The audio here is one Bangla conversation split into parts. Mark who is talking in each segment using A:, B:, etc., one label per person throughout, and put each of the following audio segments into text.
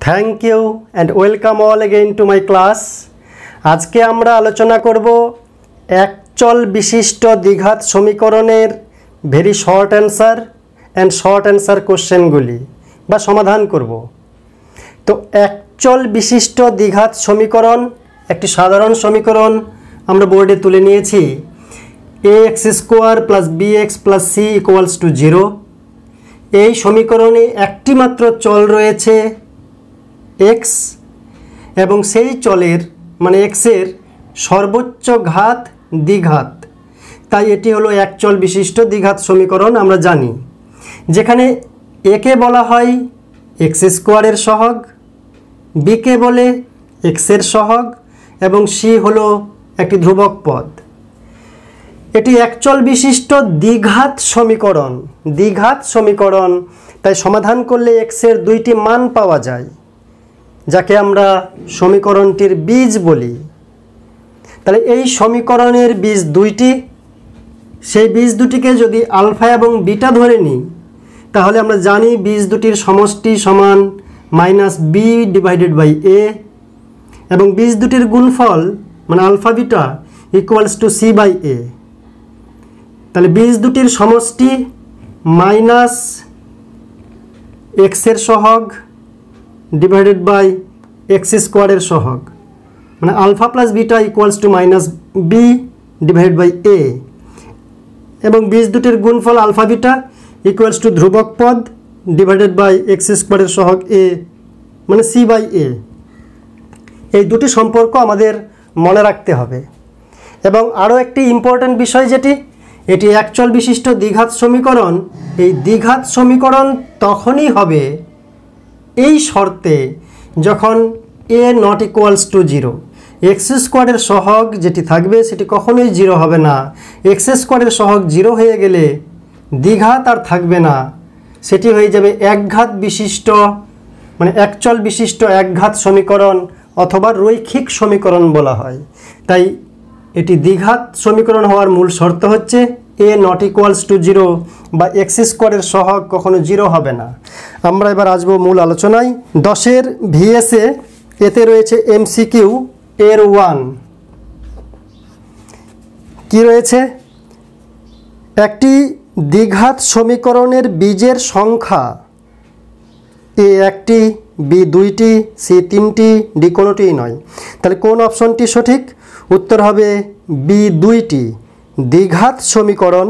A: Thank you and welcome all again to my class. आज के आमरा आलोचना करब एक चल विशिष्ट द्विघात समीकरणेर very short answer and short answer कोश्चेनगुली बा समाधान करब। तो एक चल विशिष्ट द्विघात समीकरण एक साधारण समीकरण आमरा बोर्डे तुले निয়েছি ax square plus bx plus c equals to 0। এই সমীকরণে একটি মাত্র চল রয়েছে x এবং সেই চলের মানে x এর সর্বোচ্চ ঘাত দ্বিঘাত, তাই এটি হলো এক চল বিশিষ্ট দ্বিঘাত সমীকরণ। আমরা জানি যেখানে a কে বলা হয় x স্কয়ারের সহগ, b কে বলে x এর সহগ এবং c হলো একটি ধ্রুবক পদ। এটি একচল বিশিষ্ট দ্বিঘাত সমীকরণ। দ্বিঘাত সমীকরণ তাই সমাধান করলে x এর দুইটি মান পাওয়া যায় যাকে আমরা সমীকরণটির বীজ বলি। তাহলে এই সমীকরণের বীজ দুইটি, সেই বীজ দুটিকে যদি আলফা এবং বিটা ধরে নিই তাহলে আমরা জানি বীজ দুটির সমষ্টি সমান minus B divided by A এবং বীজ দুটির গুণফল মানে alpha beta equals to C by A. তাহলে বীজ দুটির সমষ্টি মাইনাস এক্স এর সহগ ডিভাইডেড বাই এক্স স্কোয়ারের সহগ মানে alpha plus beta equals to minus B divided by A এবং বীজ দুটির গুণফল আলফা বিটা ইকুয়ালস টু ধ্রুবক পদ ডিভাইডেড বাই এক্স স্কোয়ারের সহগ এ মানে সি বাই এ। এই দুটি সম্পর্ক আমাদের মনে রাখতে হবে। এবং আরও একটি ইম্পর্ট্যান্ট বিষয় যেটি এটি একচল বিশিষ্ট দ্বিঘাত সমীকরণ। এই দ্বিঘাত সমীকরণ তখনই হবে এই শর্তে যখন a not equals to 0। X স্কোয়ারের সহগ যেটি থাকবে সেটি কখনোই 0 হবে না। এক্স স্কোয়ারের সহগ 0 হয়ে গেলে দ্বিঘাত আর থাকবে না, সেটি হয়ে যাবে একঘাত বিশিষ্ট মানে একচল বিশিষ্ট একঘাত সমীকরণ অথবা রৈখিক সমীকরণ বলা হয়। তাই এটি দ্বিঘাত সমীকরণ হওয়ার মূল শর্ত হচ্ছে a নট ইকুয়ালস টু 0 বা এক্স স্কোয়ারের সহগ কখনো 0 হবে না। আমরা এবার আসবো মূল আলোচনায়। 10-এর ভিএসএ এতে রয়েছে এমসিকিউ এর 1। কি রয়েছে? একটি দ্বিঘাত সমীকরণের বীজের সংখ্যা এ একটি, বি দুইটি, সি তিনটি, ডি কোনোটিই নয়। তাহলে কোন অপশনটি সঠিক? উত্তর হবে বি দুইটি। দ্বিঘাত সমীকরণ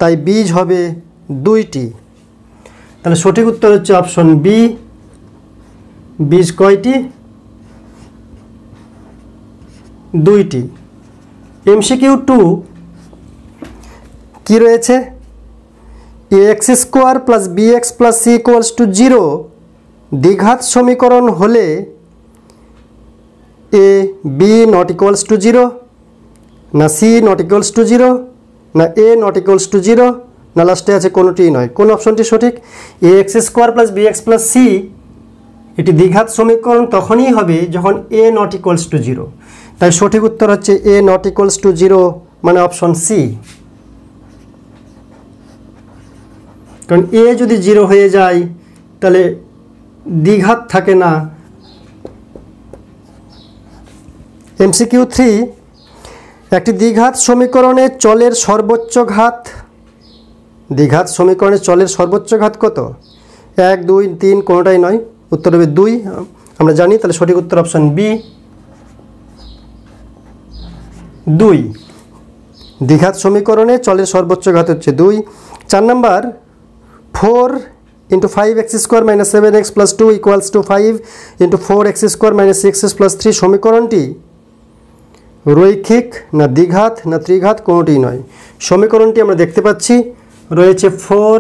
A: তাই বীজ হবে দুইটি। তাহলে সঠিক উত্তর হচ্ছে অপশন বি। বীজ কয়টি? দুইটি। এমসিকিউ 2 কি রয়েছে? X square plus B x plus c equals to 0 দ্বিঘাত সমীকরণ হলে a b not equals to 0, না সি নট ইকুয়ালস টু 0, না এ নট ইকুয়ালস টু 0, না লাস্টে আছে কোনোটিই নয়। কোন অপশনটি সঠিক? A x square plus B x plus C এটি দ্বিঘাত সমীকরণ তখনই হবে যখন এ নট ইকুয়ালস টু 0। তাই সঠিক উত্তর হচ্ছে এ নট ইকুয়ালস টু 0 মানে অপশন সি। কারণ এ যদি 0 হয়ে যায় তাহলে দ্বিঘাত থাকে না। এমসিকিউ 3 একটি দ্বিঘাত সমীকরণে চলের সর্বোচ্চ ঘাত। দ্বিঘাত সমীকরণে চলের সর্বোচ্চ ঘাত কত? 1 2 3 কোনোটাই নয়, উত্তর হবে 2। আমরা জানি, তাহলে সঠিক উত্তর অপশন বি 2। দ্বিঘাত সমীকরণে চলের সর্বোচ্চ ঘাত হচ্ছে 2। 4 নম্বর 4 into 5x square minus 7x plus 2 equals to 5 into 4x square minus 6x plus 3 সমীকরণটি রৈখিক না দ্বিঘাত না ত্রিঘাত কোনোটিই নয়। সমীকরণটি আমরা দেখতে পাচ্ছি রয়েছে 4।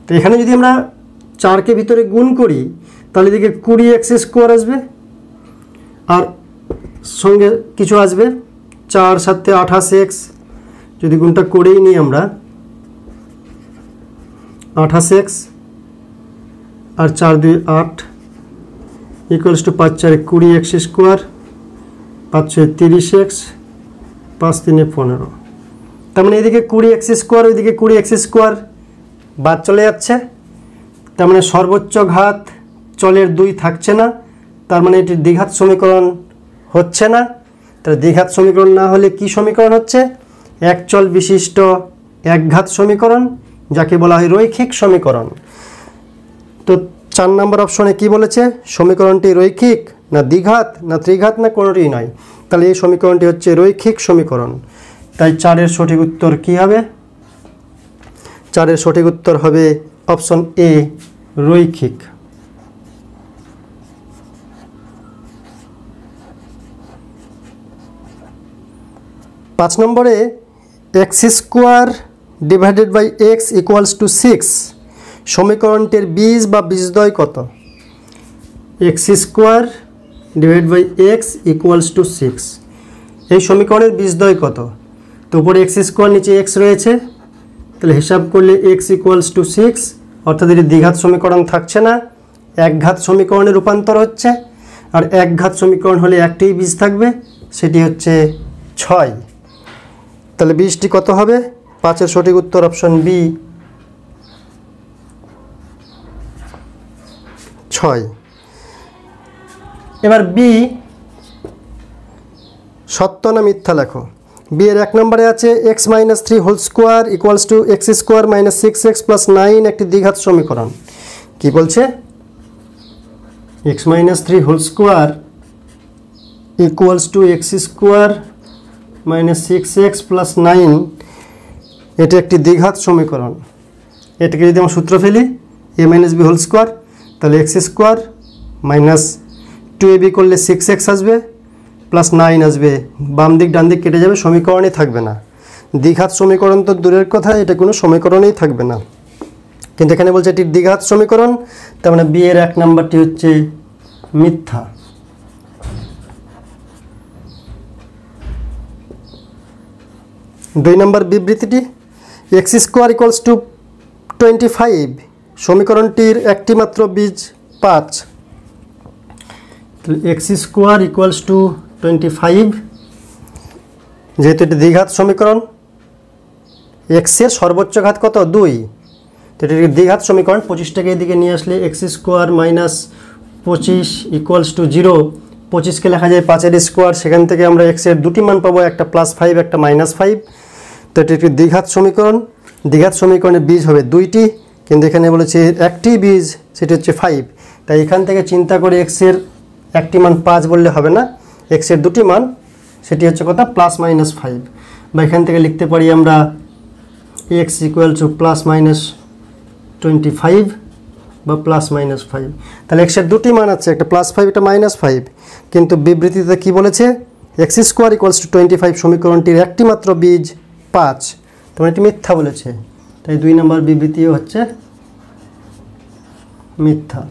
A: তো এখানে যদি আমরা 4কে ভিতরে গুণ করি তাহলে এদিকে 20x স্কোয়ার আসবে আর সঙ্গে কিছু আসবে 4 7 28x। যদি গুণটা করেই নিই আমরা 28x R 4 2 8 equals to 5 4 20x square, 5 6 30x, 5 3 15। তার মানে এদিকে 20x স্কোয়ার ওইদিকে 20x স্কোয়ার বাদ চলে যাচ্ছে। তার মানে সর্বোচ্চ ঘাত চলের 2 থাকছে না, তার মানে এটি দ্বিঘাত সমীকরণ হচ্ছে না। তাহলে দ্বিঘাত সমীকরণ না হলে কি সমীকরণ হচ্ছে? এক চল বিশিষ্ট একঘাত সমীকরণ, যাকে বলা হয় রৈখিক সমীকরণ। তো 4 নম্বর অপশনে কি বলেছে? সমীকরণটি রৈখিক না দ্বিঘাত না ত্রিঘাত না কোনোটিই নয়। তাহলে এই সমীকরণটি হচ্ছে রৈখিক সমীকরণ। তাই 4-এর সঠিক উত্তর কি হবে? 4-এর সঠিক উত্তর হবে অপশন এ, রৈখিক। 5 নম্বরে x² divided by x equals to 6 সমীকরণটির বীজ বা বীজদ্বয় কত? x² divide by x equals to 6 এই সমীকরণের বীজদ্বয় কত? তো উপরে x² নিচে x রয়েছে, তাহলে হিসাব করলে x ইকুয়ালস টু 6, অর্থাৎ এটি দ্বিঘাত সমীকরণ থাকছে না, একঘাত সমীকরণে রূপান্তর হচ্ছে। আর একঘাত সমীকরণ হলে একটাই বীজ থাকবে, সেটি হচ্ছে 6। তাহলে বীজটি কত হবে? 5-এর সঠিক উত্তর অপশন বি, 6। এবার বি সত্য না মিথ্যা লেখো। বি এর 1 নম্বরে আছে x - 3 whole square equals to x² - 6x + 9 একটি দ্বিঘাত সমীকরণ। কি বলছে? x - 3 whole square equals to x² - 6x + 9 এটি একটি দ্বিঘাত সমীকরণ। এটাকে যদি আমরা সূত্র ফেলি a - b হোল স্কোয়ার, তাহলে x² - 2ab করলে 6x আসবে প্লাস 9 আসবে, বাম দিক ডান দিক কেটে যাবে, সমীকরণই থাকবে না। দ্বিঘাত সমীকরণ তো দূরের কথা, এটা কোনো সমীকরণেই থাকবে না। কিন্তু এখানে বলছে এটি দ্বিঘাত সমীকরণ, তার মানে বি এর 1 নম্বরটি হচ্ছে মিথ্যা। দুই নম্বর বিবৃতিটি x² ইকুয়ালস টু 25 সমীকরণটির একটি মাত্র বীজ 5। x² ইকুয়ালস টু 25, যেহেতু এটি দ্বিঘাত সমীকরণ, x এর সর্বোচ্চ ঘাত কত? 2, তো এটি দ্বিঘাত সমীকরণ। 25টাকে এদিকে নিয়ে আসলে x² - 25 ইকুয়ালস টু 0। 25কে লেখা যায় 5-এর স্কোয়ার, সেখান থেকে আমরা x এর দুটি মান পাবো, একটা +5 একটা -5। তো এটি একটি দ্বিঘাত সমীকরণ। দ্বিঘাত সমীকরণের বীজ হবে 2টি, কিন্তু এখানে বলেছে একটি বীজ, সেটি হচ্ছে 5। তাই এখান থেকে চিন্তা করে x এর একটি মান 5 বললে হবে না, x এর দুটি মান, সেটি হচ্ছে কত? +-5। বা এখান থেকে লিখতে পারি আমরা x ইকুয়াল টু +-25 বা +-5। তাহলে x এর দুটি মান আছে, একটা +5 একটা -5, কিন্তু বিবৃতিতে কি বলেছে? x² ইকুয়ালস টু 25 সমীকরণটির একটি মাত্র বীজ 5, তখন এটি মিথ্যা বলেছে। তাই 2 নম্বর বিবৃতিও হচ্ছে মিথ্যা।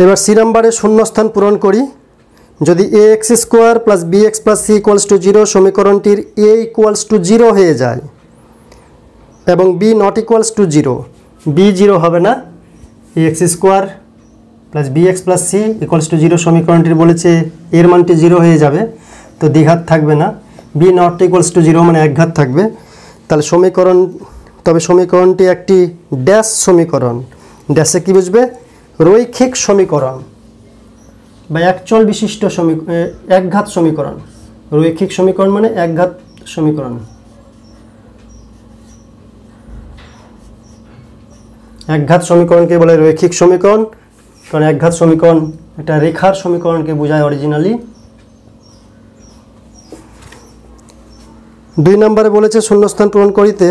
A: এবার সি নম্বরে শূন্যস্থান পূরণ করি। যদি ax² + bx + c = 0 সমীকরণটির a = 0 হয়ে যায় এবং b ≠ 0, b 0 হবে না, ax² + bx + c = 0 সমীকরণটির বলেছে এর মানটি 0 হয়ে যাবে, তো দ্বিঘাত থাকবে না। b ≠ 0 মানে একঘাত থাকবে। তাহলে সমীকরণটি একটি ড্যাশ সমীকরণ। ড্যাশে কি বুঝবে? রৈখিক সমীকরণ বা একচল বিশিষ্ট একঘাত সমীকরণ। রৈখিক সমীকরণ মানে একঘাত সমীকরণ। একঘাত সমীকরণকে বলে রৈখিক সমীকরণ, কারণ একঘাত সমীকরণ একটা রেখার সমীকরণকে বোঝায় অরিজিনালি। 2 নম্বরে বলেছে শূন্যস্থান পূরণ করিতে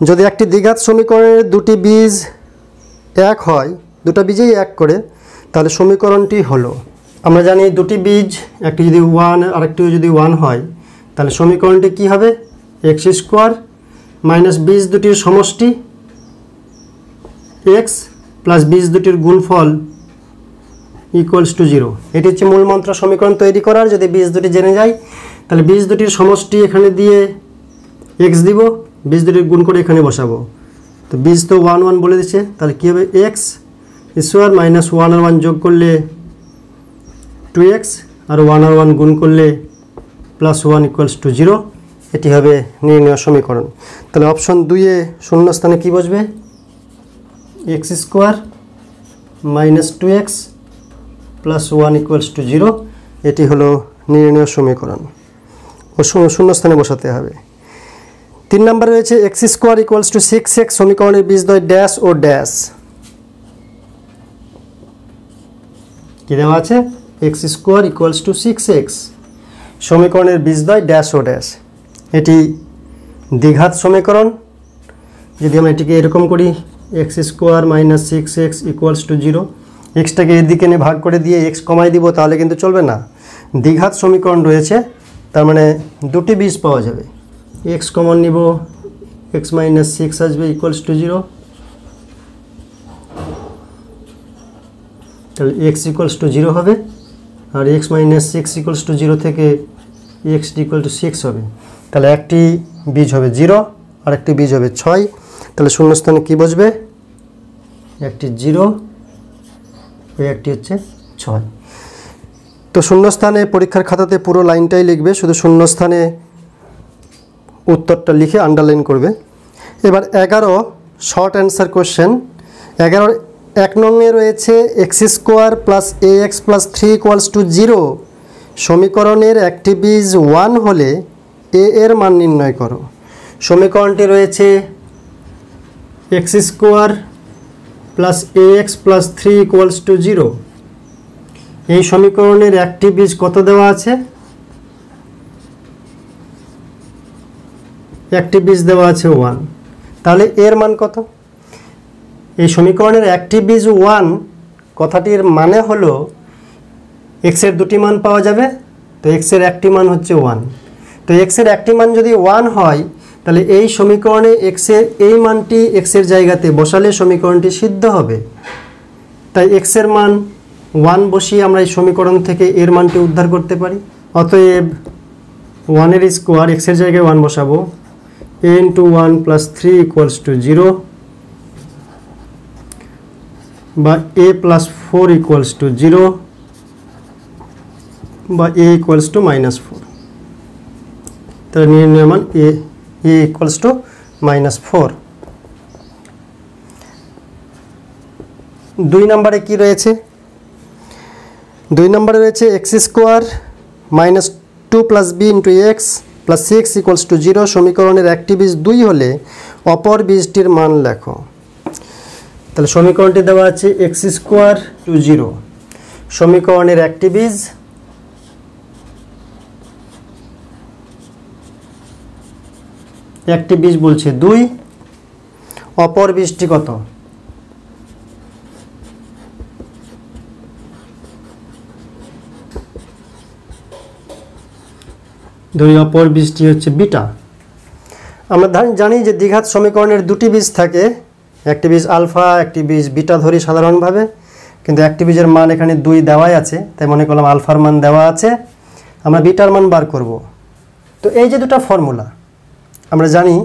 A: যদি একটি দ্বিঘাত সমীকরণের দুটি বীজ 1 হয়, দুটো বীজেই 1 করে, তাহলে সমীকরণটি হলো, আমরা জানি দুটি বীজ, একটি যদি 1 আর একটি যদি 1 হয়, তাহলে সমীকরণটি কি হবে? x² মাইনাস বীজ দুটির সমষ্টি x প্লাস বীজ দুটির গুণফল ইকুয়ালস টু 0। এটি হচ্ছে মূল মন্ত্র সমীকরণ তৈরি করার। যদি বীজ দুটি জেনে যায়, তাহলে বীজ দুটির সমষ্টি এখানে দিয়ে x দিব, বীজ দুটির গুণ করে এখানে বসাবো। তো বীজ তো 1 1 বলে দিচ্ছে, তাহলে কী হবে? x² মাইনাস 1 আর 1 যোগ করলে 2x, আর 1 আর 1 গুণ করলে +1 ইকুয়ালস টু 0। এটি হবে নির্ণয় সমীকরণ। তাহলে অপশন 2-এ শূন্যস্থানে কী বসবে? X square minus 2x plus 1 equals to 0। এটি হলো নির্ণয় সমীকরণ ও শূন্যস্থানে বসাতে হবে। 3 নম্বরে রয়েছে x square equals two 6x সমীকরণের বীজদ্বয় ড্যাশ ও ড্যাশ। কি দেওয়া আছে? X square equals two 6x সমীকরণের বীজদ্বয় ড্যাশ ও ড্যাশ। এটি দ্বিঘাত সমীকরণ। যদি আমরা এটিকে এরকম করি, x square minus 6x equals to 0, এক্সটাকে এদিকে নিয়ে ভাগ করে দিয়ে এক্স কমাই দিব, তাহলে কিন্তু চলবে না। দ্বিঘাত সমীকরণ রয়েছে, তার মানে দুটি বীজ পাওয়া যাবে। এক্স কমন নিব, এক্স মাইনাস 6 আসবে ইকুয়ালস টু 0, তাহলে এক্স ইকুয়ালস টু 0 হবে। আর এক্স মাইনাস 6 ইকুয়ালস টু 0 থেকে এক্স ইকুয়াল টু 6 হবে। তাহলে একটি বীজ হবে 0 আর একটি বীজ হবে 6। তাহলে শূন্যস্থানে কি বসবে? একটি 0 ও একটি হচ্ছে 6। তো শূন্যস্থানে পরীক্ষার খাতাতে পুরো লাইনটাই লিখবে, শুধু শূন্যস্থানে উত্তরটা লিখে আন্ডারলাইন করবে। এবার 11 শর্ট অ্যান্সার কোশ্চেন। 11 1 নংয়ে রয়েছে x square plus A x plus 3 equals to 0 সমীকরণের একটি বীজ 1 হলে এ এর মান নির্ণয় করো। সমীকরণটি রয়েছে x square plus A x plus 3 equals to 0। এই সমীকরণের একটি বীজ কত দেওয়া আছে? একটি বীজ দেওয়া আছে 1। তাহলে এর মান কত? এই সমীকরণের একটি বীজ 1 কথাটির মানে হলো এক্সের দুটি মান পাওয়া যাবে, তো এক্সের একটি মান হচ্ছে 1। তো এক্সের একটি মান যদি 1 হয়, তাহলে এই সমীকরণে এক্সের এই মানটি এক্সের জায়গাতে বসালে সমীকরণটি সিদ্ধ হবে। তাই এক্সের মান 1 বসিয়ে আমরা এই সমীকরণ থেকে এর মানটি উদ্ধার করতে পারি। অতএব 1 এর স্কোয়ার, এক্সের জায়গায় 1 বসাবো, a into 1 plus 3 equals to 0 বা a প্লাস 4 ইকুয়ালস টু 0 বা a ইকুয়ালস টু মাইনাস 4। তাহলে নির্ণয় মান a ইকুয়ালস টু মাইনাস 4। 2 নম্বরে কি রয়েছে? 2 নম্বরে রয়েছে x square minus 2 plus b into x plus 6 equals to 0 সমীকরণের একটি বীজ 2 হলে অপর বীজটির মান লেখো। তাহলে সমীকরণটি দেওয়া আছে এক্স স্কোয়ার টু 0, সমীকরণের একটি বীজ বলছে 2, অপর বীজটি কত? ধরি অপর বীজটি হচ্ছে বিটা। আমরা জানি যে দ্বিঘাত সমীকরণের দুটি বীজ থাকে, একটি বীজ আলফা, একটি বীজ বিটা ধরি সাধারণভাবে, কিন্তু একটি বীজের মান এখানে 2 দেওয়াই আছে, তাই মনে করলাম আলফার মান দেওয়া আছে, আমরা বিটার মান বার করব। তো এই যে দুটো ফর্মুলা আমরা জানি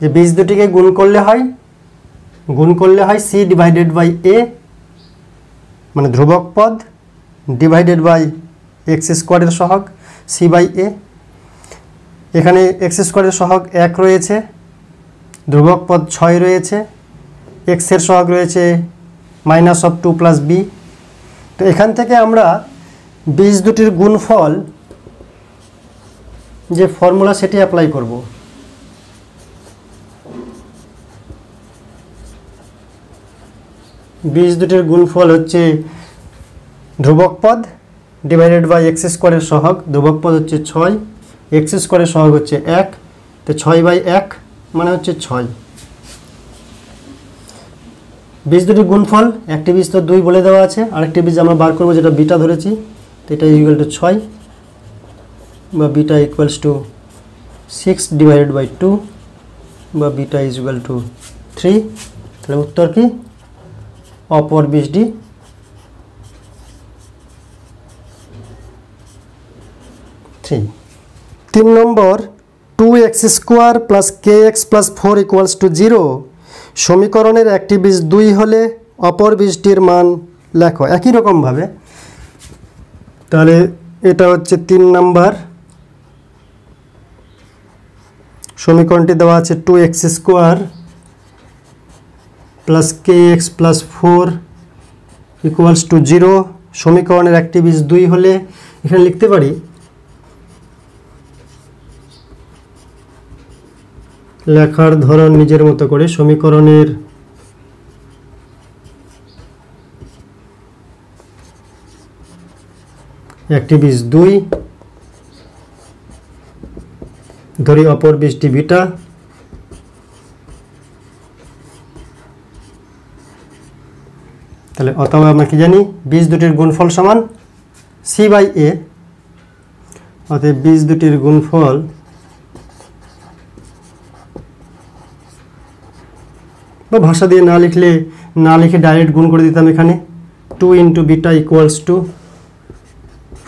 A: যে বীজ দুটিকে গুণ করলে হয় সি ডিভাইডেড বাই এ, মানে ধ্রুবক পদ, ডিভাইডেড বাই এক্স স্কোয়ারের সহগ সি বাই এ। এখানে এক্স স্কোয়ারের সহগ 1 রয়েছে, ধ্রুবক পদ 6 রয়েছে, এক্সের সহগ রয়েছে মাইনাস অফ 2 প্লাস বি। তো এখান থেকে আমরা বীজ দুটির গুণফল যে ফর্মুলা সেটি অ্যাপ্লাই করব। বীজ দুটির গুণফল হচ্ছে ধ্রুবক পদ ডিভাইডেড বাই এক্স স্কোয়ারের সহগ, ধ্রুবক পদ হচ্ছে 6, এক্স স্কোয়ারের সহগ হচ্ছে 1, তো 6/1 মানে হচ্ছে 6। বীজ দুটির গুণফল, একটি বীজ তো 2 বলে দেওয়া আছে, আরেকটি বীজ আমরা বার করবো যেটা বিটা ধরেছি, তো এটা ইকুয়াল টু 6 বা beta equals to 6 divided by 2 বা বিটা ইজ ইকুয়াল টু 3। তাহলে উত্তর কি? অপর বীজটি 3 নম্বর 2x square plus kx plus 4 equals to 0 সমীকরণের একটি বীজ 2 হলে অপর বীজটির মান লেখো। একই রকমভাবে তাহলে এটা হচ্ছে 3 নম্বর সমীকরণটি দেওয়া আছে 2x square plus K x plus 4 equals to 0। সমীকরণের একটি বীজ 2 হলে এখানে লিখতে পারি লেখার ধরন নিজের মতো করে। সমীকরণের একটি বীজ 2, ধরি অপর বীজটি বিটা, তাহলে অথবা আমরা কি জানি বীজ দুটির গুণফল সমান সি বাই এ। অতএব বীজ দুটির গুণফল বা ভাষা দিয়ে না লিখে ডাইরেক্ট গুণ করে দিতাম এখানে 2 into beta equals two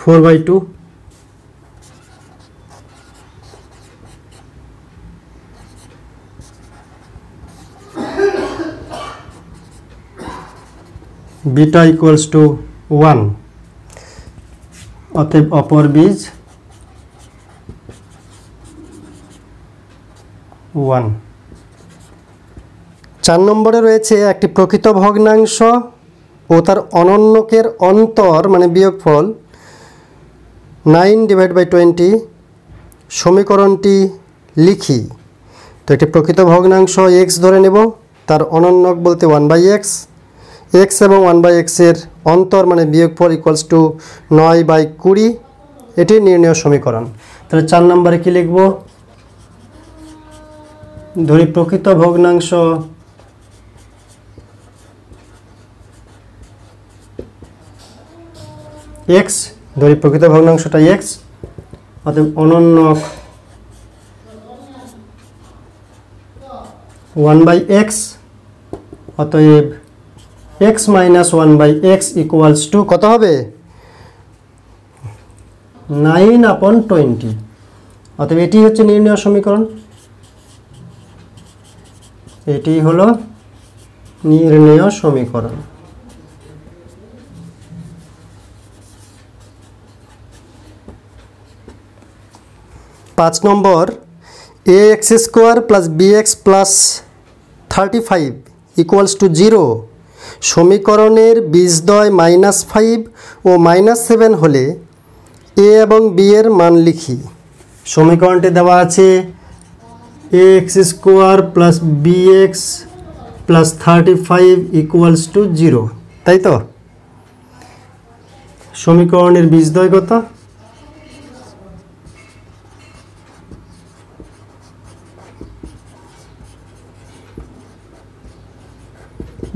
A: 4/2। Beta equals to 1। অতএব অপর বীজ 1। 4 নম্বরে রয়েছে একটি প্রকৃত ভগ্নাংশ ও তার অনন্যকের অন্তর মানে বিয়োগফল 9/20। সমীকরণটি লিখি। তো একটি প্রকৃত ভগ্নাংশ x ধরে নেব, তার অনন্যক বলতে 1/x, x এবং 1/x এর অন্তর মানে বিয়োগফল ইকুয়ালস টু 9/20। এটি নির্ণয় সমীকরণ। তাহলে 4 নম্বরে কি লিখব? ধরি প্রকৃত ভগ্নাংশ x, ধরি প্রকৃত ভগ্নাংশটা x, অতএব অনন্যক 1/x, অতএব x minus 1/x equals to কত হবে? 9/20। অতএব এটি হচ্ছে নির্ণয় সমীকরণ। এটি হলো নির্ণয় সমীকরণ। পাঁচ নম্বর, ax² plus bx plus 35 equals to 0 সমীকরণের বীজদ্বয় -5 ও -7 হলে a এবং b এর মান লিখি। সমীকরণটি দেওয়া আছে ax² plus bx plus 35 equals to 0, তাই তো? সমীকরণের বীজদ্বয় কত?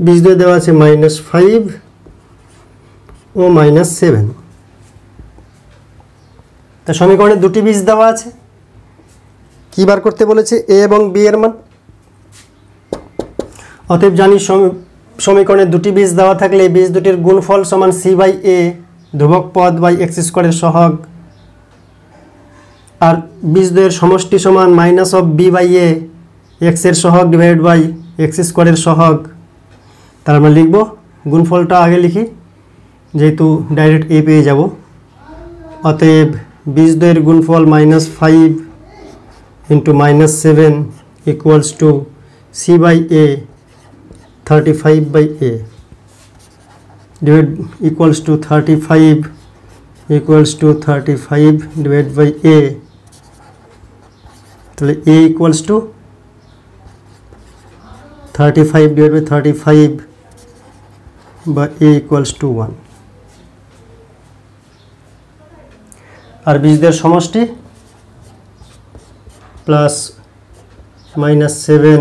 A: বীজদ্বয় দেওয়া আছে -5 ও -7। তা সমীকরণে দুটি বীজ দেওয়া আছে, কি বার করতে বলেছে? a এবং b এর মান। অতএব জানি সমীকরণে দুটি বীজ দেওয়া থাকলে বীজ দুটির গুণফল সমান c/a ধ্রুবক পদ বাই x² এর সহগ, আর বীজদ্বয়ের সমষ্টি সমান -b/a x এর সহগ ডিভাইডেড বাই x² এর সহগ। তার আমরা লিখব, গুণফলটা আগে লিখি যেহেতু ডাইরেক্ট a পেয়ে যাব। অতএব বীজদ্বয়ের গুণফল -5 into -7 equals to c/a 35/a equals to 35 equals to 35 divide by a। তাহলে a equals to 35 divide by 35 বা a ইকুয়ালস টু 1। আর বীজদের সমষ্টি প্লাস -7,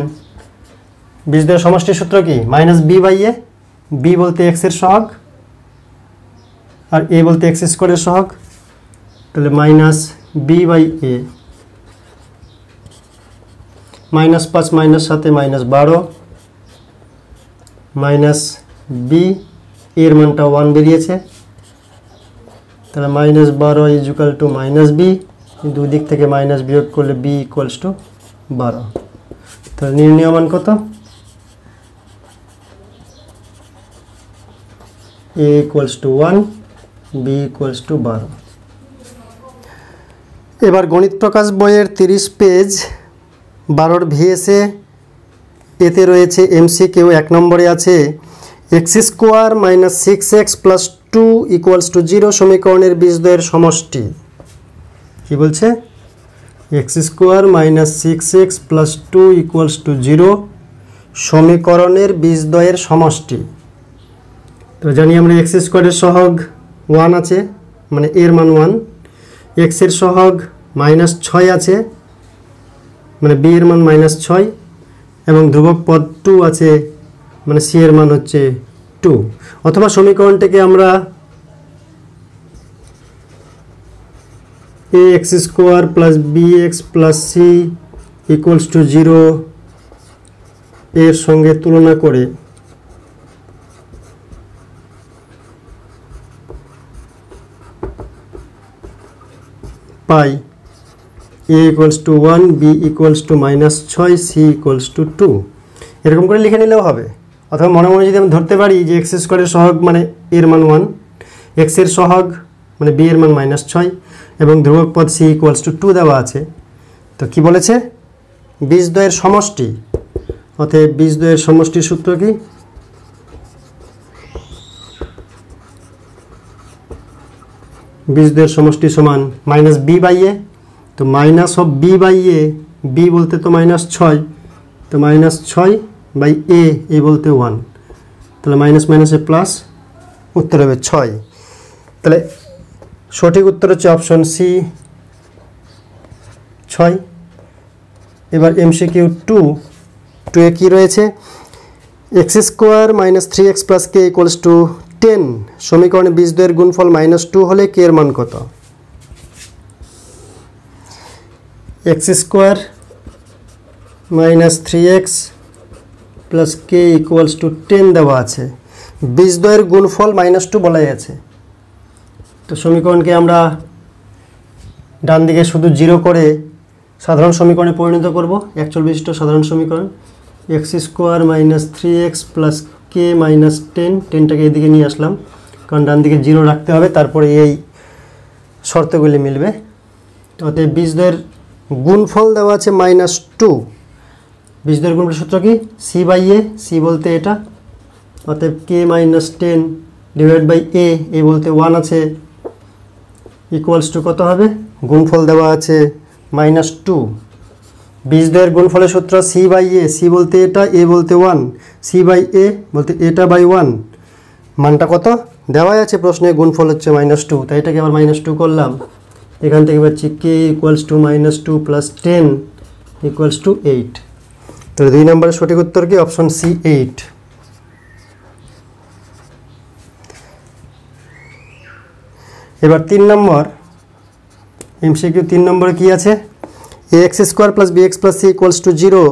A: বীজদের সমষ্টির সূত্র কি? -b/a, b বলতে x এর সহগ আর a বলতে x² এর সহগ। তাহলে -b/a, -5 -7 -12, -b এর মানটা 1 বেরিয়েছে। তাহলে -12 ইকুয়াল টু -b, দুই দিক থেকে মাইনাস বিয়োগ করলে b ইকুয়ালস টু 12। তাহলে নির্ণয় মান কত? a equals to 1, b equals two 12। এবার গণিত প্রকাশ বইয়ের 30 পেজ 12 VS এতে রয়েছে এমসিকিউ 1 নম্বরে আছে x square minus 6x plus 2 equals to 0 সমীকরণের বীজদ্বয়ের সমষ্টি। কি বলছে? X square minus 6x plus 2 equals to 0 সমীকরণের বীজদ্বয়ের সমষ্টি। তো জানি আমরা এক্স স্কোয়ারের সহগ 1 আছে, মানে এর মান 1, এক্সের সহগ -6 আছে, মানে বি এর মান -6, এবং ধ্রুবক পদ 2 আছে, মানে সি এর মান হচ্ছে 2। অথবা সমীকরণটাকে আমরা ax square plus bx plus c equals to 0 এর সঙ্গে তুলনা করে পাই a equals to 1, b equals to -6, c equals to 2। এরকম করে লিখে নিলেও হবে। অথবা মনে মনে যদি আমি ধরতে পারি যে এক্স স্কোয়ারের সহগ মানে এর মান 1, এক্সের সহগ মানে বি এর মান -6 এবং ধ্রুবক পদ সি ইকুয়ালস টু 2 দেওয়া আছে। তো কি বলেছে? বীজদ্বয়ের সমষ্টি। অতএব বীজদ্বয়ের সমষ্টির সূত্র কি? বীজদ্বয়ের সমষ্টি সমান -b/a। তো মাইনাস অফ b/a, b বলতে তো -6, তো -6/a, a বলতে 1, তাহলে মাইনাস মাইনাসে প্লাস, উত্তর হবে 6। তাহলে সঠিক উত্তর হচ্ছে অপশন সি 6। এবার MCQ 2 এ কি রয়েছে? X square minus 3x plus কে ইকুয়ালস টু 10 সমীকরণে বীজদ্বয়ের গুণফল -2 হলে কে এর মান কত? X square minus 3x plus কে ইকুয়ালস টু 10 দেওয়া আছে, বীজদ্বয়ের গুণফল -2 বলাই আছে। তো সমীকরণকে আমরা ডান দিকে শুধু 0 করে সাধারণ সমীকরণে পরিণত করব, একচল বিশিষ্ট সাধারণ সমীকরণ। X square minus 3x plus K minus 10, 10টাকে এদিকে নিয়ে আসলাম কারণ ডান দিকে 0 রাখতে হবে, তারপরে এই শর্তগুলি মিলবে। অতএব বীজদ্বয়ের গুণফল দেওয়া আছে -2। বীজদ্বয়ের গুণফল সূত্র কি? c/a, c বলতে এটা, অতএব কে মাইনাস 10 ডিভাইড বাই এ বলতে 1 আছে, ইকুয়ালস টু কত হবে? গুণফল দেওয়া আছে -2। বীজদ্বয়ের গুণফলের সূত্র c/a, c বলতে এটা, a বলতে 1, c/a বলতে এটা বাই 1, মানটা কত দেওয়াই আছে প্রশ্নে, গুণফল হচ্ছে -2, তাই এটাকে আবার -2 করলাম। এখান থেকে পাচ্ছি k equals to -2 plus 10 equals to 8। তাহলে 2 নম্বরের সঠিক উত্তর কি? Option C 8। এবার 3 নম্বর এমসিকিউ 3 নম্বরে কি আছে? ax square plus bx plus c equals to 0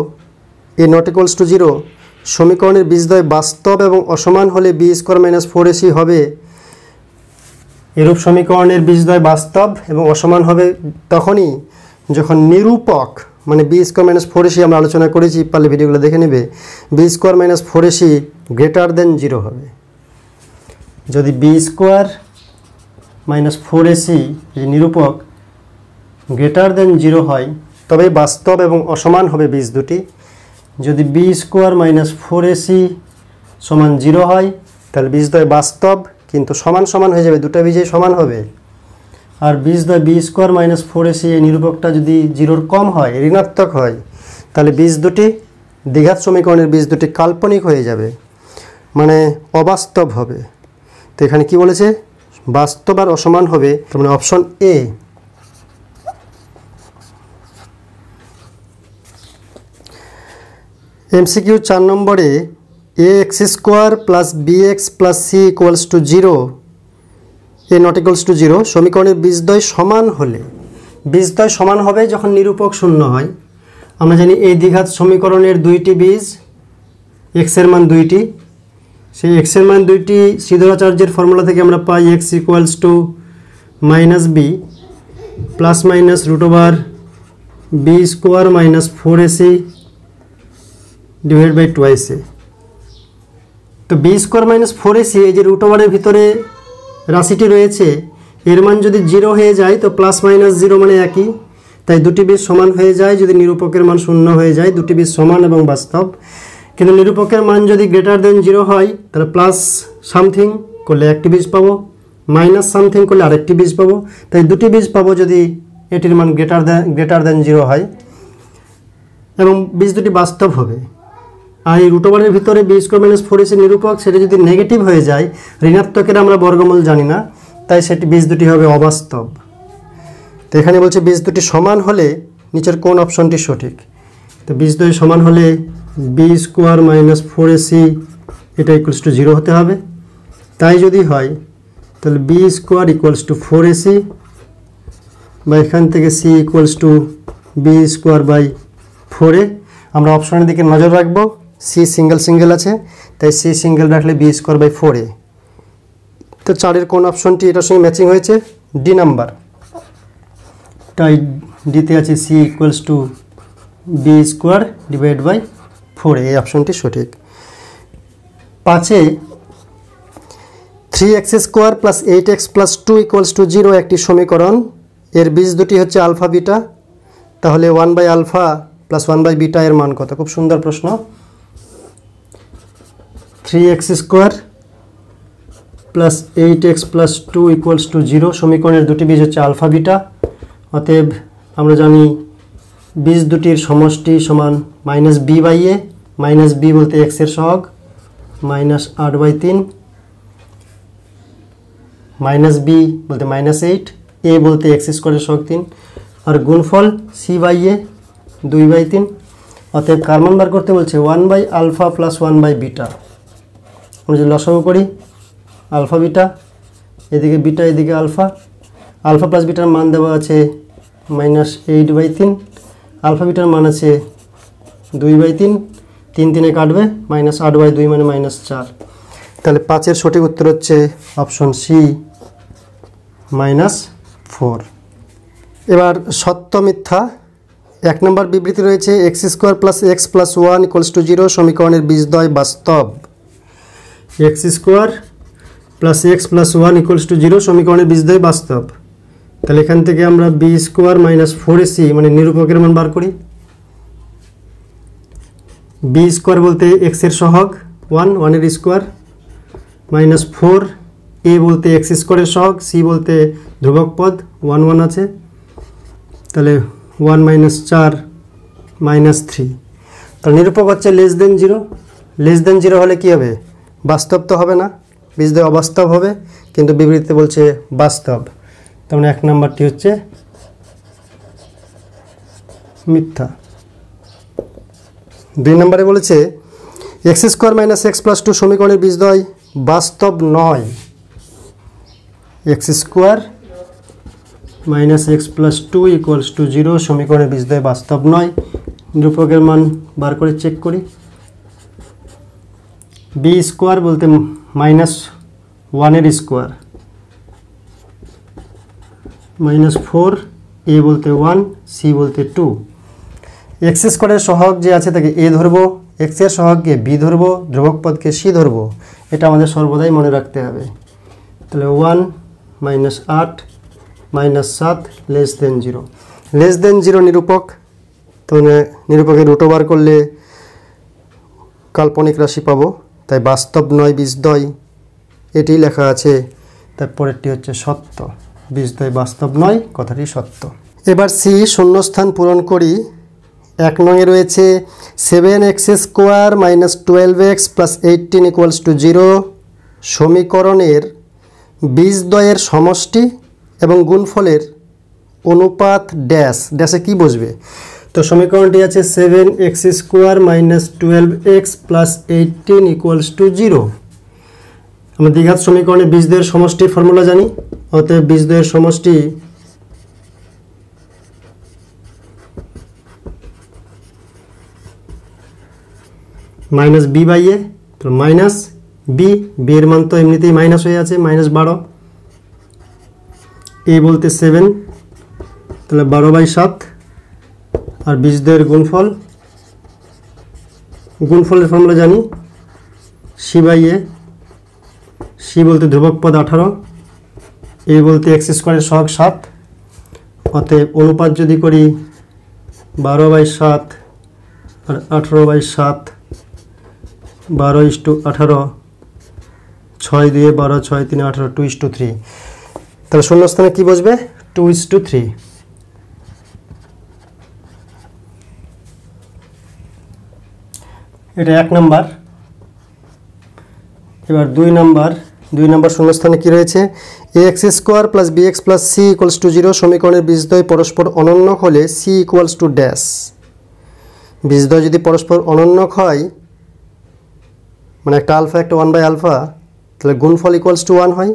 A: a not equals to 0 সমীকরণের বীজদ্বয় বাস্তব এবং অসমান হলে বি স্কোয়ার মাইনাস 4ac হবে। এরূপ সমীকরণের বীজদ্বয় বাস্তব এবং অসমান হবে তখনই যখন নিরূপক, মানে বি স্কোয়ার মাইনাস 4ac আমরা আলোচনা করেছি, পারলে ভিডিওগুলো দেখে নেবে, b square minus 4ac greater than 0 হবে। যদি বি স্কোয়ার মাইনাস 4ac যে নিরূপক গ্রেটার দেন 0 হয় তবে বাস্তব এবং অসমান হবে বীজ দুটি। যদি বি স্কোয়ার মাইনাস 4ac সমান 0 হয় তাহলে বীজদ্বয় বাস্তব কিন্তু সমান সমান হয়ে যাবে, দুটো বীজই সমান হবে। আর বীজদ্বয় বি স্কোয়ার মাইনাস 4ac এই নিরূপকটা যদি 0-র কম হয়, ঋণাত্মক হয়, তাহলে বীজ দুটি দ্বিঘাত সমীকরণের বীজ দুটি কাল্পনিক হয়ে যাবে, মানে অবাস্তব হবে। তো এখানে কি বলেছে? বাস্তব আর অসমান হবে, তার মানে অপশন এ। এমসিকিউ 4 নম্বরে ax square plus bx plus c equals to 0 a not equals to 0 সমীকরণের বীজদ্বয় সমান হলে, বীজদ্বয় সমান হবে যখন নিরূপক শূন্য হয়। আমরা জানি এই দ্বিঘাত সমীকরণের দুইটি বীজ, x এর মান 2টি, সেই x এর মান 2টি শ্রীধরাচার্যের ফর্মুলা থেকে আমরা পাই x equals to -b plus minus √b square minus 4ac divide by 2ac। তো বি স্কোয়ার মাইনাস 4ac এই যে √এর ভিতরে রাশিটি রয়েছে, এর মান যদি 0 হয়ে যায় তো প্লাস মাইনাস 0 মানে একই, তাই দুটি বীজ সমান হয়ে যায়। যদি নিরূপকের মান 0 হয়ে যায়, দুটি বীজ সমান এবং বাস্তব। কিন্তু নিরূপকের মান যদি গ্রেটার দেন 0 হয় তাহলে প্লাস সামথিং করলে একটি বীজ পাবো, মাইনাস সামথিং করলে আরেকটি বীজ পাবো। তাই দুটি বীজ পাবো যদি এটির মান গ্রেটার দেন 0 হয় এবং বীজ দুটি বাস্তব হবে। আর এই রুট ওভারের ভিতরে বি স্কোয়ার মাইনাস 4ac নিরূপক, সেটা যদি নেগেটিভ হয়ে যায়, ঋণাত্মকের আমরা বর্গমূল জানি না, তাই সেটি বীজ দুটি হবে অবাস্তব। তো এখানে বলছে বীজ দুটি সমান হলে নিচের কোন অপশনটি সঠিক। তো বীজ দুটি সমান হলে বি স্কোয়ার মাইনাস 4ac এটা ইকুয়ালস টু 0 হতে হবে। তাই যদি হয় তাহলে B square equals two 4ac বা এখান থেকে c equals to b square by 4a। আমরা অপশনের দিকে নজর রাখবো, সি সিঙ্গেল আছে, তাই সি সিঙ্গেল রাখলে বি স্কোয়ার বাই 4a। তো 4-এর কোন অপশনটি এটার সঙ্গে ম্যাচিং হয়েছে? D number. তাই ডিতে আছে c equals to b square divide by 4a, এই অপশনটি সঠিক। 5-এ 3x square plus 8x plus 2 equals to 0 একটি সমীকরণ, এর বীজ দুটি হচ্ছে আলফা বিটা, তাহলে 1 by alpha plus 1 by beta এর মান কত? খুব সুন্দর প্রশ্ন। 3x square plus 8x plus 2 equals to 0 সমীকরণের দুটি বীজ হচ্ছে আলফা বিটা। অতএব আমরা জানি বীজ দুটির সমষ্টি সমান minus b by a, minus b বলতে x এর সহগ, মাইনাস 8/3, মাইনাস বি বলতে মাইনাস 8, এ বলতে x স্কোয়ারের সহগ 3, আর গুণফল সি বাই এ 2/3। অতএব কার মান বার করতে বলছে? 1 by alpha plus 1 by beta. আমরা যদি লসাগু করি আলফা বিটা, এদিকে বিটা এদিকে আলফা, আলফা প্লাস বিটার মান দেওয়া আছে মাইনাস 8/3, আলফা বিটার মান আছে 2/3, 3 কাটবে, মাইনাস 8/2 মানে মাইনাস 4। তাহলে 5-এর সঠিক উত্তর হচ্ছে অপশন সি -4। এবার সত্য মিথ্যা 1 নম্বর বিবৃতি রয়েছে x square plus x plus 1 equals to 0 সমীকরণের বীজদ্বয় বাস্তব। X square plus x plus 1 equals to 0 সমীকরণের বীজদ্বয় বাস্তব। তাহলে এখান থেকে আমরা বি স্কোয়ার মাইনাস 4ac মানে নিরূপকের মান বার করি। বি স্কোয়ার বলতে এক্স এর সহগ 1 এর স্কোয়ার, মাইনাস 4, এ বলতে এক্স স্কোয়ারের সহগ, সি বলতে ধ্রুবক পদ 1 আছে, তাহলে 1 মাইনাস 4 মাইনাস 3। তাহলে নিরূপক হচ্ছে লেস দেন 0। লেস দেন 0 হলে কী হবে? বাস্তব তো হবে না, বীজদ্বয় অবাস্তব হবে, কিন্তু বিবৃতিতে বলছে বাস্তব। তার মানে 1 নম্বরটি হচ্ছে মিথ্যা। 2 নম্বরে বলেছে x square minus x plus 2 সমীকরণের বীজদ্বয় বাস্তব নয়। X square minus x plus 2 equals to 0 সমীকরণের বীজদ্বয় বাস্তব নয়। নিরূপকের মান বার করে চেক করি। বি স্কোয়ার বলতে মাইনাস 1 এর স্কোয়ার, মাইনাস 4, এ বলতে 1, সি বলতে 2। এক্স স্কোয়ারের সহগ যে আছে তাকে এ ধরবো, এক্স এর সহগকে বি ধরবো, ধ্রুবক পদকে সি ধরবো, এটা আমাদের সর্বদাই মনে রাখতে হবে। তাহলে 1 minus 8 minus 7 less than 0। Less than 0 নিরূপক, তো নিরূপকের রুট ওভার করলে কাল্পনিক রাশি পাবো, তাই বাস্তব নয় বীজদ্বয়, এটি লেখা আছে। তারপরেরটি হচ্ছে সত্য, বীজদ্বয় বাস্তব নয়, কথাটি সত্য। এবার সি শূন্যস্থান পূরণ করি। 1 নংয়ে রয়েছে 7x square minus 12x plus 18 equals to 0 সমীকরণের বীজদ্বয়ের সমষ্টি এবং গুণফলের অনুপাত ড্যাশ। ড্যাশে কি বসবে? তো সমীকরণটি আছে 7x square minus 12x plus 18 equals to 0। আমরা দ্বিঘাত সমীকরণে বীজদ্বয়ের সমষ্টির ফর্মুলা জানি, অতএব বীজদ্বয়ের সমষ্টি মাইনাস বি বাই এ, তো মাইনাস বি, বি এর মান তো এমনিতেই মাইনাস হয়ে আছে, মাইনাস 12, এ বলতে 7, তাহলে 12/7, আর বীজদ্বয়ের গুণফল, গুণফলের ফর্মুলা জানি সি বাই এ, সি বলতে ধ্রুবক পদ 18, এ বলতে এক্স স্কোয়ারের সহগ 7, অতএব অনুপাত যদি করি 12/7 আর 18/7 12:18, 6 2 12, 6 3 18, 2:3। তাহলে শূন্যস্থানে কি বসবে? 2:3। এটা 1 নাম্বার। এবার 2 নাম্বার শূন্যস্থানে কি রয়েছে? ax² + bx + c = 0 সমীকরণের বীজদ্বয় পরস্পর অনন্যক হলে c = ড্যাশ। বীজদ্বয় যদি পরস্পর অনন্যক হয়, মানে একটা আলফা একটা 1/α, তাহলে গুণফল = 1 হয়।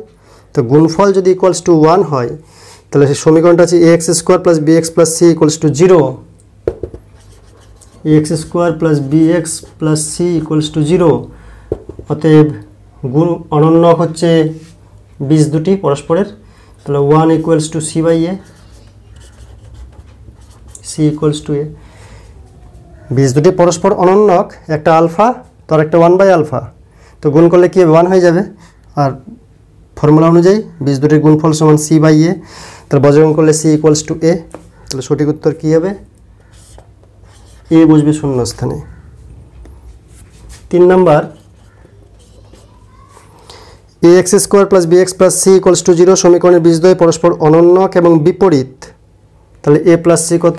A: তো গুণফল যদি =1 হয়, তাহলে সেই সমীকরণটা আছে ax² + bx + c = 0। ax² + bx + c = 0। অতএব গুণ অনন্যক হচ্ছে বীজ দুটি পরস্পরের। তাহলে 1 = c/a, c = a। বীজ দুটি পরস্পর অনন্যক, একটা আলফা তো আর একটা 1/α, তো গুণ করলে কি হবে? 1 হয়ে যাবে। আর ফর্মুলা অনুযায়ী বীজ দুটির গুণফল সমান c/a, তাহলে বজ্রগুণ করলে c = a। তাহলে সঠিক উত্তর কী হবে? এ বসবে শূন্যস্থানে। 3 নাম্বার, ax² + bx + c = 0 সমীকরণের বীজদ্বয় পরস্পর অনন্যক এবং বিপরীত। তাহলে a + c কত?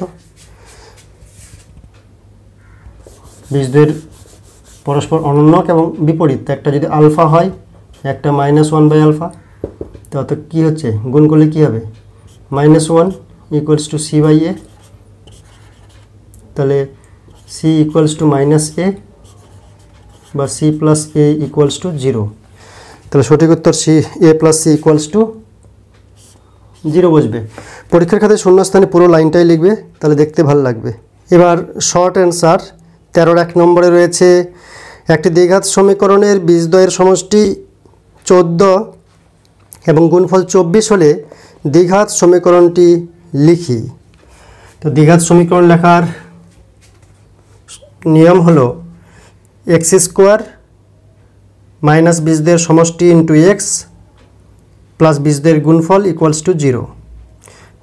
A: বীজদ্বয়ের পরস্পর অনন্যক এবং বিপরীত, একটা যদি আলফা হয়, একটা -1/α, তো অত কী হচ্ছে? গুণ করলে কী হবে? -1 = c/a। তাহলে c = -a বা c + a = 0। তাহলে সঠিক উত্তর a + c = 0 বসবে। পরীক্ষার খাতায় শূন্যস্থানে পুরো লাইনটাই লিখবে, তাহলে দেখতে ভালো লাগবে। এবার শর্ট অ্যান্সার 13-1 নম্বরে রয়েছে, একটি দ্বিঘাত সমীকরণের বীজদ্বয়ের সমষ্টি 14 এবং গুণফল 24 হলে দ্বিঘাত সমীকরণটি লিখি। তো দ্বিঘাত সমীকরণ লেখার নিয়ম হলো x² মাইনাস বীজদ্বয়ের সমষ্টি ইন্টু এক্স প্লাস বীজদ্বয়ের গুণফল = 0।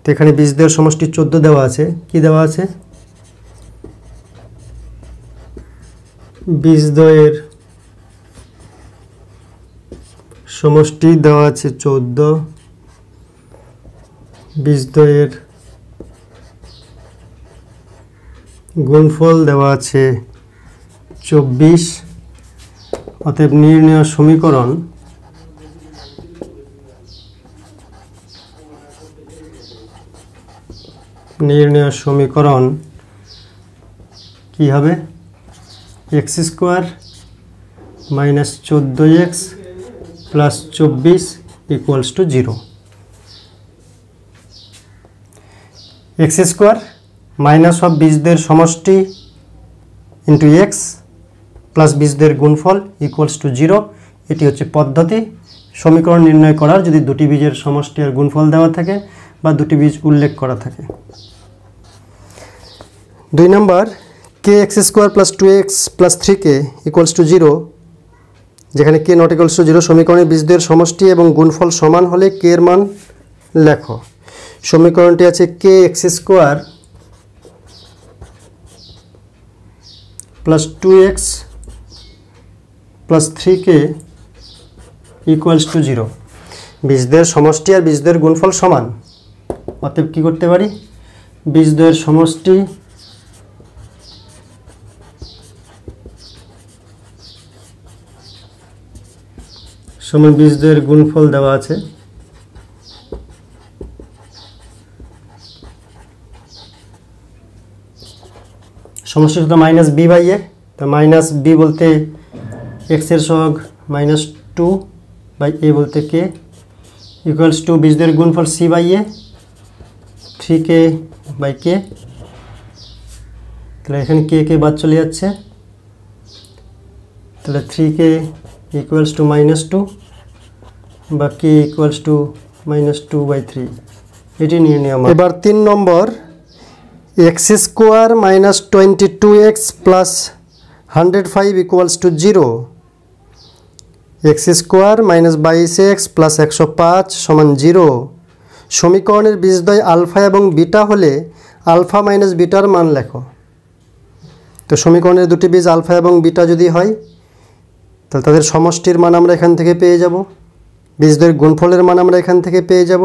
A: তো এখানে বীজদ্বয়ের সমষ্টি 14 দেওয়া আছে। কি দেওয়া আছে? বীজদ্বয়ের সমষ্টি দেওয়া আছে 14, বীজদ্বয়ের গুণফল দেওয়া আছে 24। অতএব নির্ণয় সমীকরণ কি হবে? x² minus 14x plus 24 = 0। x² minus of বীজদ্বয়ের সমষ্টি ইন্টু এক্স প্লাস বীজদ্বয়ের গুণফল = 0। এটি হচ্ছে পদ্ধতি সমীকরণ নির্ণয় করার, যদি দুটি বীজের সমষ্টি আর গুণফল দেওয়া থাকে বা দুটি বীজ উল্লেখ করা থাকে। 2 নাম্বার, kx² + 2x + 3k = 0, যেখানে k ≠ 0 সমীকরণের বীজদ্বয়ের সমষ্টি এবং গুণফল সমান হলে k এর মান লেখো। সমীকরণটি আছে kx² + 2x + 3k = 0। বীজদ্বয়ের সমষ্টি আর বীজদ্বয়ের গুণফল সমান। অতএব কী করতে পারি? বীজদ্বয়ের সমষ্টি সমান বীজদ্বয়ের গুণফল দেওয়া আছে। সমষ্টি সূত্র -b/a। তো -b বলতে x এর সহগ -2/a বলতে k = বীজদ্বয়ের গুণফল c/a 3k/k। তাহলে এখানে k বাদ চলে যাচ্ছে, তাহলে 3k = -2 বা k = -2/3। এটি নির্ণয়। এবার 3 নম্বর, x² minus 22x plus 105 = 0। x² minus 22x plus 105 সমান 0। সমীকরণের বীজদ্বয় আলফা এবং বিটা হলে আলফা মাইনাস বিটার মান লেখো। তো সমীকরণের দুটি বীজ আলফা এবং বিটা যদি হয়, তাহলে তাদের সমষ্টির মান আমরা এখান থেকে পেয়ে যাব, বীজদ্বয়ের গুণফলের মান আমরা এখান থেকে পেয়ে যাব,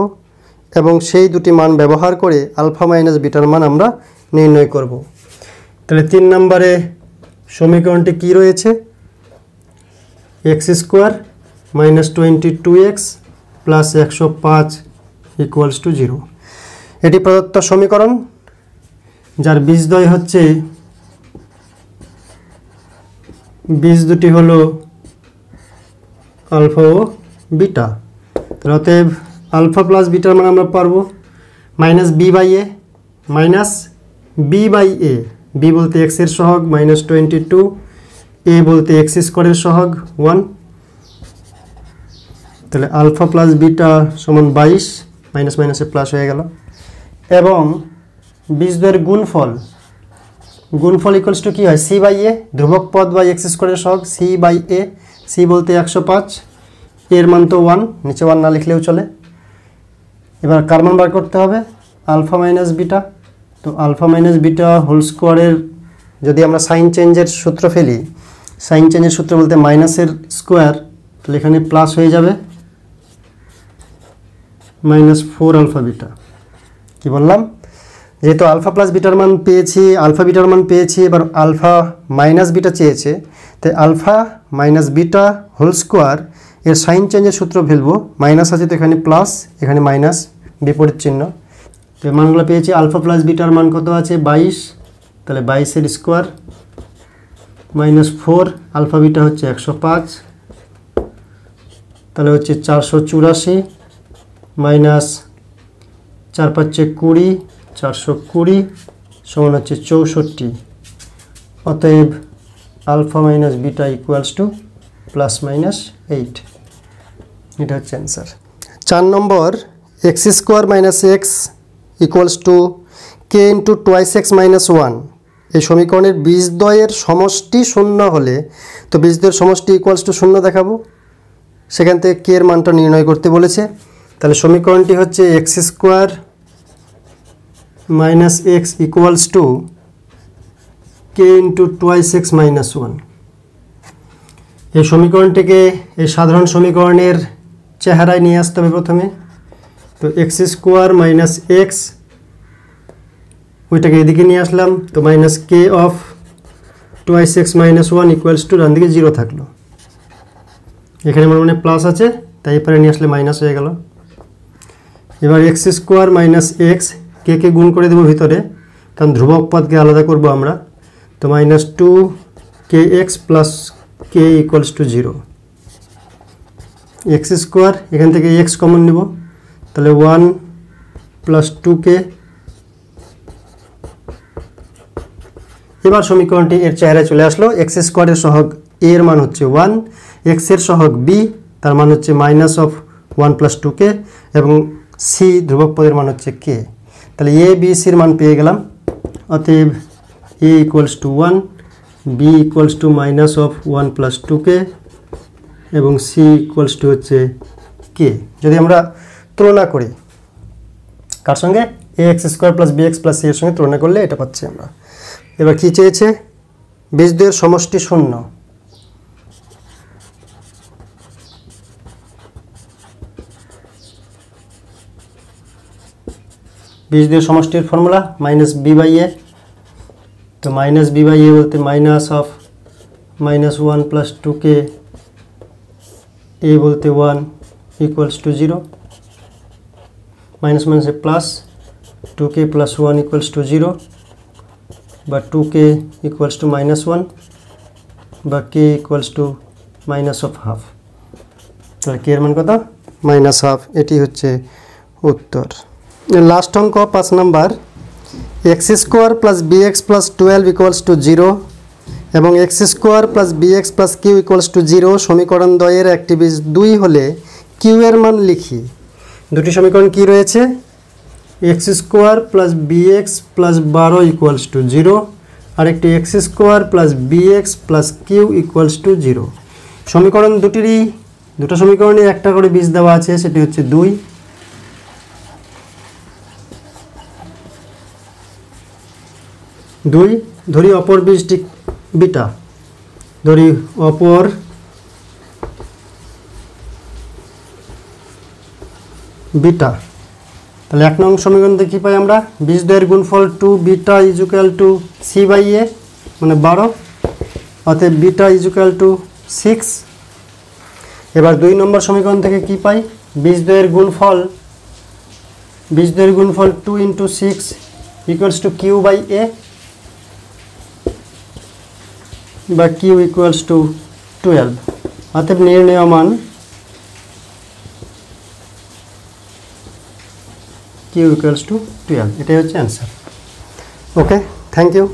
A: এবং সেই দুটি মান ব্যবহার করে আলফা মাইনাস বিটার মান আমরা নির্ণয় করব। তাহলে 3 নম্বরে সমীকরণটি কি রয়েছে? x² - 22x + 105 = 0। এটি প্রদত্ত সমীকরণ, যার বীজদ্বয় হচ্ছে, বীজ দুটি হলো আলফা ও বিটা। তাহলে অতএব আলফা প্লাস বিটার মান আমরা পারবো -b/a, -b/a, b বলতে x এর সহগ -22, a বলতে x² এর সহগ 1। তাহলে আলফা প্লাস বিটা সমান 22, মাইনাস মাইনাসে প্লাস হয়ে গেল, এবং বীজদ্বয়ের গুণফল ইকুয়ালস টু কী হয়? c/a, ধ্রুবক পদ বাই x² এর সহগ c/a, c বলতে 105, এর মান তো 1, নিচে 1 না লিখলেও চলে। এবার কার মান বার করতে হবে? Alpha minus beta. তো আলফা মাইনাস বিটা হোল স্কোয়ারের যদি আমরা সাইন চেঞ্জের সূত্র ফেলি, সাইন চেঞ্জের সূত্র বলতে মাইনাসের স্কোয়ার, তাহলে এখানে প্লাস হয়ে যাবে -4 আলফা বিটা। কি বললাম? যেহেতু আলফা প্লাস বিটার মান পেয়েছি, আলফা বিটার মান পেয়েছি, এবার আলফা মাইনাস বিটা চেয়েছে, তাই alpha minus beta whole square এর সাইন চেঞ্জের সূত্র ফেলবো। মাইনাস আছে তো এখানে প্লাস, এখানে মাইনাস, বিপরীত চিহ্ন। তো মানগুলো পেয়েছি। আলফা প্লাস বিটার মান কত আছে? 22, তাহলে 22 এর স্কোয়ার -4 আলফা বিটা হচ্ছে 105, তাহলে হচ্ছে 484 মাইনাস 4 × 5 = 20, 420 সমান হচ্ছে 64। অতএব alpha minus beta equals to ±8। এটা হচ্ছে অ্যান্সার। 4 নম্বর, x² - x = k × 2x - 1। এই সমীকরণের বীজদ্বয়ের সমষ্টি 0 হলে, তো বীজদ্বয়ের সমষ্টি ইকুয়ালস টু 0 দেখাবো, সেখান থেকে k এর মানটা নির্ণয় করতে বলেছে। তাহলে সমীকরণটি হচ্ছে x² - x = k × 2x - 1। এই সমীকরণটিকে এই সাধারণ সমীকরণের চেহারায় নিয়ে আসতে হবে প্রথমে। তো x² - x, ওইটাকে এদিকে নিয়ে আসলাম, তো -k of 2x - 1 = ডান দিকে 0 থাকলো। এখানে আমার মানে প্লাস আছে, তাই এরপরে নিয়ে আসলে মাইনাস হয়ে গেল। এবার x² - x, কে গুণ করে দেবো ভিতরে, কারণ ধ্রুবক পদকে আলাদা করব আমরা। তো -2kx + k = 0। x² এখান থেকে x কমন নেব, তাহলে 1 + 2k। এবার সমীকরণটি এর চেহারায় চলে আসলো। x² এর সহগ a এর মান হচ্ছে 1, x এর সহগ b, তার মান হচ্ছে -1 + 2k, এবং c ধ্রুবক পদের মান হচ্ছে k। তাহলে a b c এর মান পেয়ে গেলাম। অতএব a = 1, b = -1 + 2k, এবং c হচ্ছে k। যদি আমরা তুলনা করি কার সঙ্গে? ax² + bx + c এর সঙ্গে তুলনা করলে এটা পাচ্ছি আমরা। এবার কি চেয়েছে? বীজদ্বয়ের সমষ্টি 0। বীজদ্বয়ের সমষ্টির ফর্মুলা -b/a। তো -b/a বলতে -1 + 2k, a বলতে 1 = 0, মাইনাস মাইনাসে প্লাস, 2k + 1 = 0, বা 2k = -1, বা k = -1/2। তাহলে k এর মান কত? -1/2। এটি হচ্ছে উত্তর। লাস্ট অঙ্ক 5 নম্বর, x² + bx + 12 = 0 এবং x² + bx + q = 0 সমীকরণ দ্বয়ের একটি বীজ 2 হলে q এর মান লিখি। দুটি সমীকরণ কি রয়েছে? x² + bx + 12 = 0, আরেকটি x² + bx + q = 0। সমীকরণ দুটো সমীকরণে একটা করে বীজ দেওয়া আছে, সেটি হচ্ছে 2। ধরি অপর বীজটি বিটা, ধরি অপর বিটা। তাহলে 1 নং সমীকরণ থেকে কী পাই আমরা, বীজদ্বয়ের গুণফল 2 beta is equal to C by a মানে 12, অতএব বিটা ইজ ইকুয়াল টু 6। এবার 2 নম্বর সমীকরণ থেকে কী পাই, বীজদ্বয়ের গুণফল 2 into 6 equals to q by a বা কিউ ইকুয়ালস টু 12। অতএব নির্ণেয় মান কিউ ইকুয়ালস টু 12, এটাই হচ্ছে অ্যান্সার। Okay, thank you.